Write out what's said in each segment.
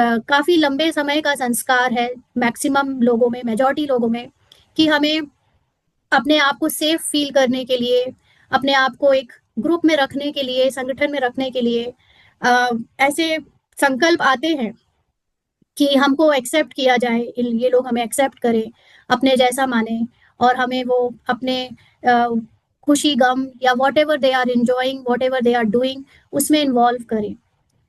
काफी लंबे समय का संस्कार है मैक्सिमम लोगों में, मेजॉरिटी लोगों में, कि हमें अपने आप को सेफ फील करने के लिए, अपने आप को एक ग्रुप में रखने के लिए, संगठन में रखने के लिए ऐसे संकल्प आते हैं कि हमको एक्सेप्ट किया जाए, ये लोग हमें एक्सेप्ट करें, अपने जैसा माने, और हमें वो अपने अ, खुशी गम या whatever they are enjoying, whatever they are doing, उसमें इन्वॉल्व करें।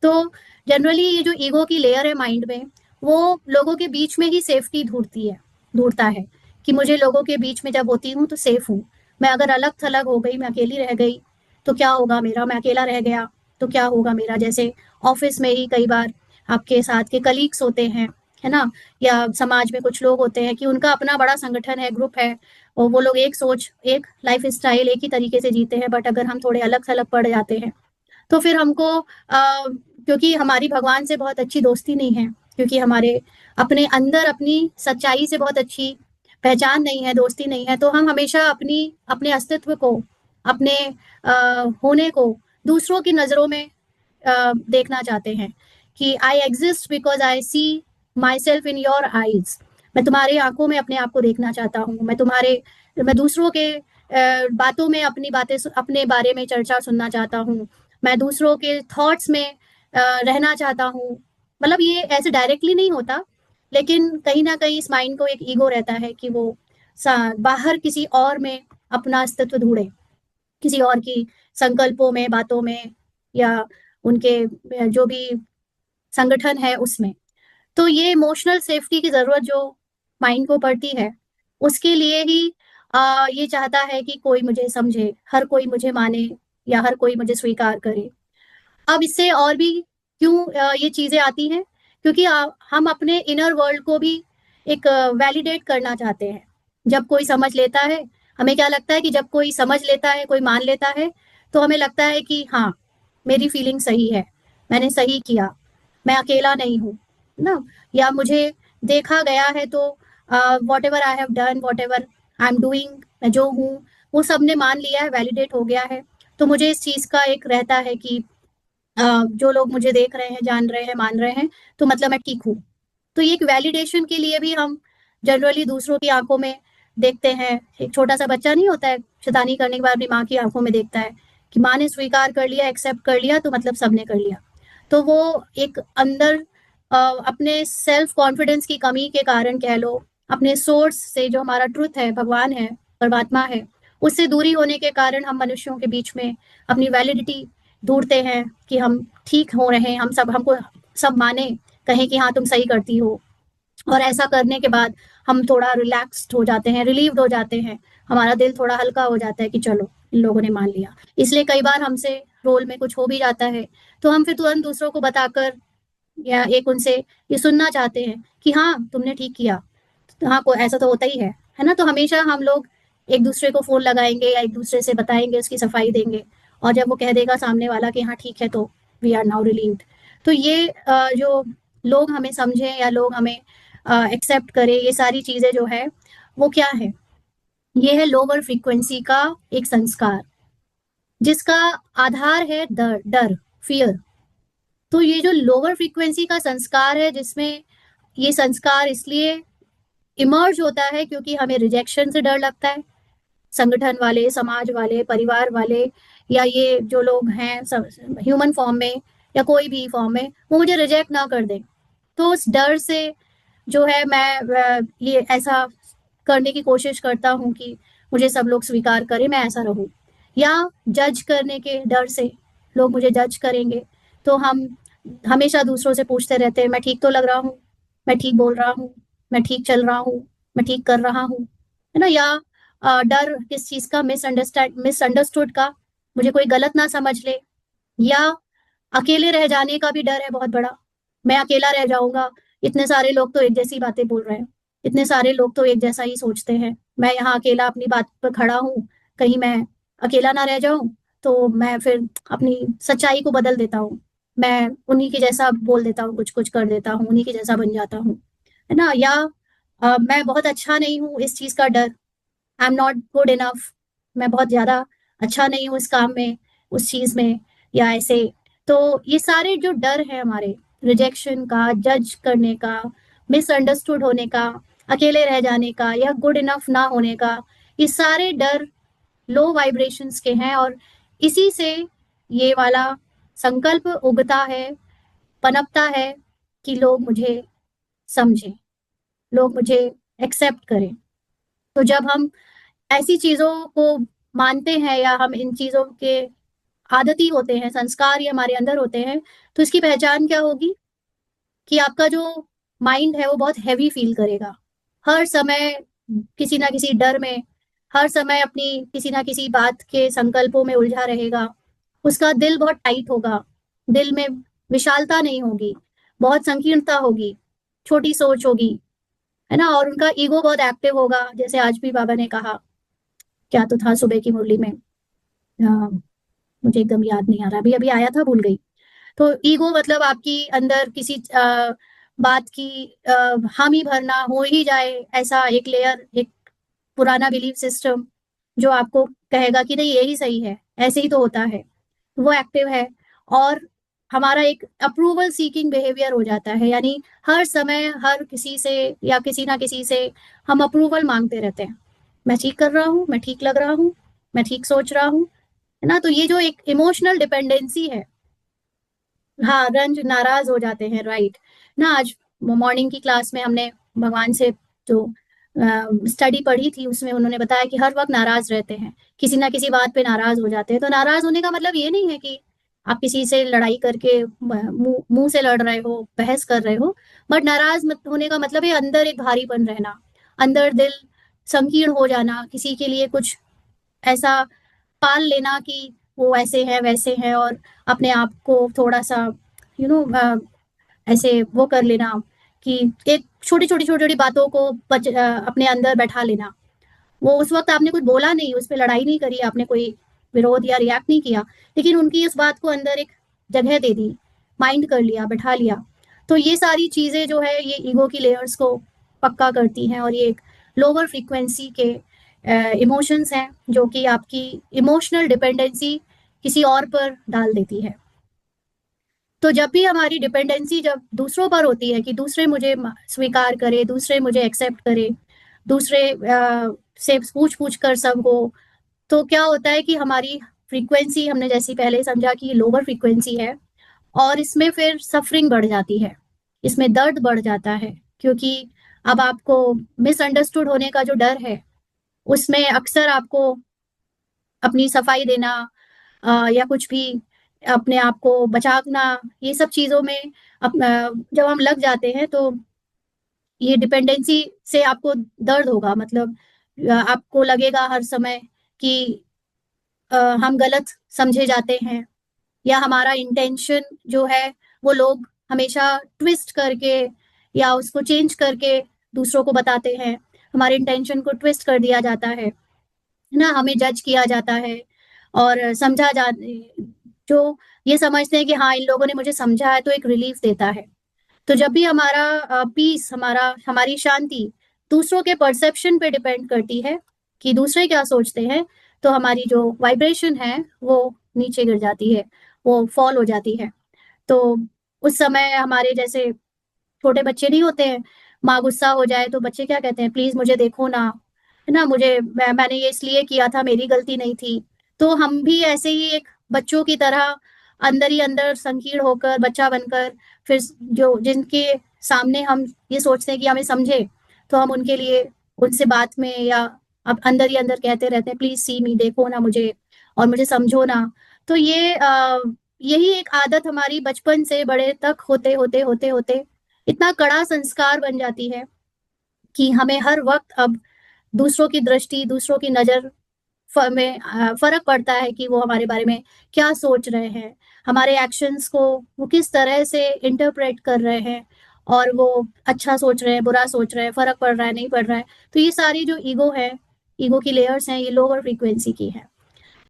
तो जनरली ये जो ईगो की लेयर है माइंड में, वो लोगों के बीच में ही सेफ्टी ढूंढता है कि मुझे लोगों के बीच में जब होती हूँ तो सेफ हूँ। मैं अगर अलग थलग हो गई, मैं अकेली रह गई तो क्या होगा मेरा, मैं अकेला रह गया तो क्या होगा मेरा। जैसे ऑफिस में ही कई बार आपके साथ के कलीग्स होते हैं, है ना, या समाज में कुछ लोग होते हैं कि उनका अपना बड़ा संगठन है, ग्रुप है, और वो लोग एक सोच, एक लाइफ स्टाइल, एक ही तरीके से जीते हैं। बट अगर हम थोड़े अलग थलग पड़ जाते हैं तो फिर हमको क्योंकि हमारी भगवान से बहुत अच्छी दोस्ती नहीं है, क्योंकि हमारे अपने अंदर अपनी सच्चाई से बहुत अच्छी पहचान नहीं है, दोस्ती नहीं है, तो हम हमेशा अपने अस्तित्व को, अपने होने को दूसरों की नजरों में देखना चाहते हैं कि I exist because I see myself in your eyes. मैं तुम्हारी आंखों में अपने आप को देखना चाहता हूँ, मैं दूसरों के बातों में अपनी बातें, अपने बारे में चर्चा सुनना चाहता हूँ, मैं दूसरों के थॉट्स में रहना चाहता हूँ। मतलब ये ऐसे डायरेक्टली नहीं होता, लेकिन कहीं ना कहीं इस माइंड को एक ईगो रहता है कि वो बाहर किसी और में अपना अस्तित्व ढूंढे, किसी और की संकल्पों में, बातों में, या उनके जो भी संगठन है उसमें। तो ये इमोशनल सेफ्टी की जरूरत जो माइंड को पड़ती है, उसके लिए ही ये चाहता है कि कोई मुझे समझे, हर कोई मुझे माने, या हर कोई मुझे स्वीकार करे। अब इससे और भी क्यों ये चीजें आती हैं, क्योंकि हम अपने इनर वर्ल्ड को भी एक वैलिडेट करना चाहते हैं। जब कोई समझ लेता है, हमें क्या लगता है कि जब कोई समझ लेता है, कोई मान लेता है, तो हमें लगता है कि हाँ, मेरी फीलिंग सही है, मैंने सही किया, मैं अकेला नहीं हूँ ना, या मुझे देखा गया है, तो what ever I have done, what ever I am doing, मैं जो हूँ वो सबने मान लिया है, वैलिडेट हो गया है। तो मुझे इस चीज का एक रहता है कि जो लोग मुझे देख रहे हैं, जान रहे हैं, मान रहे हैं, तो मतलब मैं ठीक हूँ। तो ये एक वैलिडेशन के लिए भी हम जनरली दूसरों की आंखों में देखते हैं। एक छोटा सा बच्चा नहीं होता है, शैतानी करने के बाद अपनी माँ की आंखों में देखता है कि माँ ने स्वीकार कर लिया, एक्सेप्ट कर लिया, तो मतलब सबने कर लिया। तो वो एक अंदर अपने सेल्फ कॉन्फिडेंस की कमी के कारण कह लो, अपने सोर्स से, जो हमारा ट्रुथ है, भगवान है, परमात्मा है, उससे दूरी होने के कारण हम मनुष्यों के बीच में अपनी वैलिडिटी ढूंढते हैं कि हम ठीक हो रहे हैं, हमको सब माने, कहें कि हाँ तुम सही करती हो। और ऐसा करने के बाद हम थोड़ा रिलैक्स्ड हो जाते हैं, रिलीव्ड हो जाते हैं, हमारा दिल थोड़ा हल्का हो जाता है कि चलो इन लोगों ने मान लिया। इसलिए कई बार हमसे रोल में कुछ हो भी जाता है, तो हम फिर तुरंत दूसरों को बताकर या एक उनसे ये सुनना चाहते हैं कि हाँ तुमने ठीक किया, तो हाँ को ऐसा तो होता ही है ना। तो हमेशा हम लोग एक दूसरे को फोन लगाएंगे या एक दूसरे से बताएंगे, उसकी सफाई देंगे, और जब वो कह देगा सामने वाला कि हाँ ठीक है, तो वी आर नाउ रिलीव्ड। तो ये जो लोग हमें समझें या लोग हमें एक्सेप्ट करें, ये सारी चीजें जो है वो क्या है, ये है लोअर फ्रीक्वेंसी का एक संस्कार, जिसका आधार है डर, फियर। तो ये जो लोअर फ्रीक्वेंसी का संस्कार है, जिसमें ये संस्कार इसलिए इमर्ज होता है क्योंकि हमें रिजेक्शन से डर लगता है। संगठन वाले, समाज वाले, परिवार वाले, या ये जो लोग हैं ह्यूमन फॉर्म में या कोई भी फॉर्म में, वो मुझे रिजेक्ट ना कर दे। तो उस डर से जो है मैं ये ऐसा करने की कोशिश करता हूँ कि मुझे सब लोग स्वीकार करें, मैं ऐसा रहूं। या जज करने के डर से, लोग मुझे जज करेंगे, तो हम हमेशा दूसरों से पूछते रहते हैं, मैं ठीक तो लग रहा हूँ, मैं ठीक बोल रहा हूँ, मैं ठीक चल रहा हूँ, मैं ठीक कर रहा हूँ, है ना। या डर किस चीज का, मिसअंडरस्टूड का, मुझे कोई गलत ना समझ ले। या अकेले रह जाने का भी डर है बहुत बड़ा, मैं अकेला रह जाऊंगा, इतने सारे लोग तो एक जैसी बातें बोल रहे हैं, इतने सारे लोग तो एक जैसा ही सोचते हैं, मैं यहाँ अकेला अपनी बात पर खड़ा हूँ, कहीं मैं अकेला ना रह जाऊं। तो मैं फिर अपनी सच्चाई को बदल देता हूँ, मैं उन्हीं के जैसा बोल देता हूँ, कुछ कुछ कर देता हूँ, उन्हीं के जैसा बन जाता हूँ, है ना। या मैं बहुत अच्छा नहीं हूँ, इस चीज का डर, I am not good enough, मैं बहुत ज्यादा अच्छा नहीं हूँ इस काम में, उस चीज में, या ऐसे। तो ये सारे जो डर है हमारे, रिजेक्शन का, जज करने का, मिसअंडरस्टूड होने का, अकेले रह जाने का या गुड इनफ ना होने का, ये सारे डर लो वाइब्रेशंस के हैं। और इसी से ये वाला संकल्प उगता है, पनपता है कि लोग मुझे समझें, लोग मुझे एक्सेप्ट करें। तो जब हम ऐसी चीजों को मानते हैं या हम इन चीजों के आदती होते हैं, संस्कार ये हमारे अंदर होते हैं, तो इसकी पहचान क्या होगी कि आपका जो माइंड है वो बहुत हैवी फील करेगा, हर समय किसी ना किसी डर में, हर समय अपनी किसी ना किसी बात के संकल्पों में उलझा रहेगा। उसका दिल बहुत टाइट होगा, दिल में विशालता नहीं होगी, बहुत संकीर्णता होगी, छोटी सोच होगी, है ना। और उनका ईगो बहुत एक्टिव होगा, जैसे आज भी बाबा ने कहा, क्या तो था सुबह की मुरली में, मुझे एकदम याद नहीं आ रहा, अभी अभी आया था, भूल गई। तो ईगो मतलब आपकी अंदर किसी बात की हामी भरना हो ही जाए, ऐसा एक लेयर, एक पुराना बिलीफ सिस्टम जो आपको कहेगा कि नहीं यही सही है, ऐसे ही तो होता है, वो एक्टिव है। और हमारा एक अप्रूवल सीकिंग बिहेवियर हो जाता है, यानी हर समय हर किसी से या किसी ना किसी से हम अप्रूवल मांगते रहते हैं। मैं ठीक कर रहा हूँ, मैं ठीक लग रहा हूँ, मैं ठीक सोच रहा हूँ, है ना। तो ये जो एक इमोशनल डिपेंडेंसी है, हाँ, रंज नाराज हो जाते हैं, राइट ना। आज मॉर्निंग की क्लास में हमने भगवान से जो स्टडी पढ़ी थी, उसमें उन्होंने बताया कि हर वक्त नाराज रहते हैं, किसी ना किसी बात पे नाराज हो जाते हैं। तो नाराज होने का मतलब ये नहीं है कि आप किसी से लड़ाई करके मुंह मुंह से लड़ रहे हो, बहस कर रहे हो, बट नाराज मत होने का मतलब है अंदर एक भारीपन रहना, अंदर दिल संकीर्ण हो जाना, किसी के लिए कुछ ऐसा पाल लेना कि वो ऐसे है वैसे है, और अपने आप को थोड़ा सा यू नो ऐसे वो कर लेना कि एक छोटी छोटी बातों को अपने अंदर बैठा लेना। वो उस वक्त आपने कुछ बोला नहीं, उस पर लड़ाई नहीं करी, आपने कोई विरोध या रिएक्ट नहीं किया, लेकिन उनकी इस बात को अंदर एक जगह दे दी, माइंड कर लिया, बैठा लिया। तो ये सारी चीजें जो है ये ईगो की लेयर्स को पक्का करती हैं, और ये एक लोअर फ्रीक्वेंसी के इमोशंस हैं जो कि आपकी इमोशनल डिपेंडेंसी किसी और पर डाल देती है। तो जब भी हमारी डिपेंडेंसी जब दूसरों पर होती है कि दूसरे मुझे स्वीकार करे, दूसरे मुझे एक्सेप्ट करे, दूसरे से पूछ पूछ कर सब हो, तो क्या होता है कि हमारी फ्रीक्वेंसी, हमने जैसी पहले समझा कि लोअर फ्रीक्वेंसी है, और इसमें फिर सफरिंग बढ़ जाती है, इसमें दर्द बढ़ जाता है, क्योंकि अब आपको मिसअंडरस्टूड होने का जो डर है, उसमें अक्सर आपको अपनी सफाई देना या कुछ भी अपने आप को बचाना, ये सब चीजों में जब हम लग जाते हैं, तो ये डिपेंडेंसी से आपको दर्द होगा, मतलब आपको लगेगा हर समय कि हम गलत समझे जाते हैं, या हमारा इंटेंशन जो है वो लोग हमेशा ट्विस्ट करके या उसको चेंज करके दूसरों को बताते हैं, हमारे इंटेंशन को ट्विस्ट कर दिया जाता है ना, हमें जज किया जाता है, और समझा जा जो ये समझते हैं कि हाँ इन लोगों ने मुझे समझा है, तो एक रिलीफ देता है। तो जब भी हमारा पीस, हमारी शांति दूसरों के परसेप्शन पे डिपेंड करती है कि दूसरे क्या सोचते हैं, तो हमारी जो वाइब्रेशन है वो नीचे गिर जाती है, वो फॉल हो जाती है। तो उस समय हमारे जैसे छोटे बच्चे नहीं होते हैं, माँ गुस्सा हो जाए तो बच्चे क्या कहते हैं, प्लीज मुझे देखो ना, है ना, मैंने ये इसलिए किया था, मेरी गलती नहीं थी। तो हम भी ऐसे ही एक बच्चों की तरह अंदर ही अंदर संकीर्ण होकर बच्चा बनकर, फिर जो जिनके सामने हम ये सोचते हैं कि हमें समझे, तो हम उनके लिए उनसे बात में या अब अंदर ही अंदर कहते रहते हैं, प्लीज सी मी, देखो ना मुझे और मुझे समझो ना। तो यही एक आदत हमारी बचपन से बड़े तक होते होते होते होते इतना कड़ा संस्कार बन जाती है कि हमें हर वक्त अब दूसरों की दृष्टि, दूसरों की नजर में फर्क पड़ता है कि वो हमारे बारे में क्या सोच रहे हैं, हमारे एक्शंस को वो किस तरह से इंटरप्रेट कर रहे हैं, और वो अच्छा सोच रहे हैं, बुरा सोच रहे हैं, फर्क पड़ रहा है, नहीं पड़ रहा है। तो ये सारी जो ईगो है, ईगो की लेयर्स हैं, ये लोअर फ्रीक्वेंसी की है।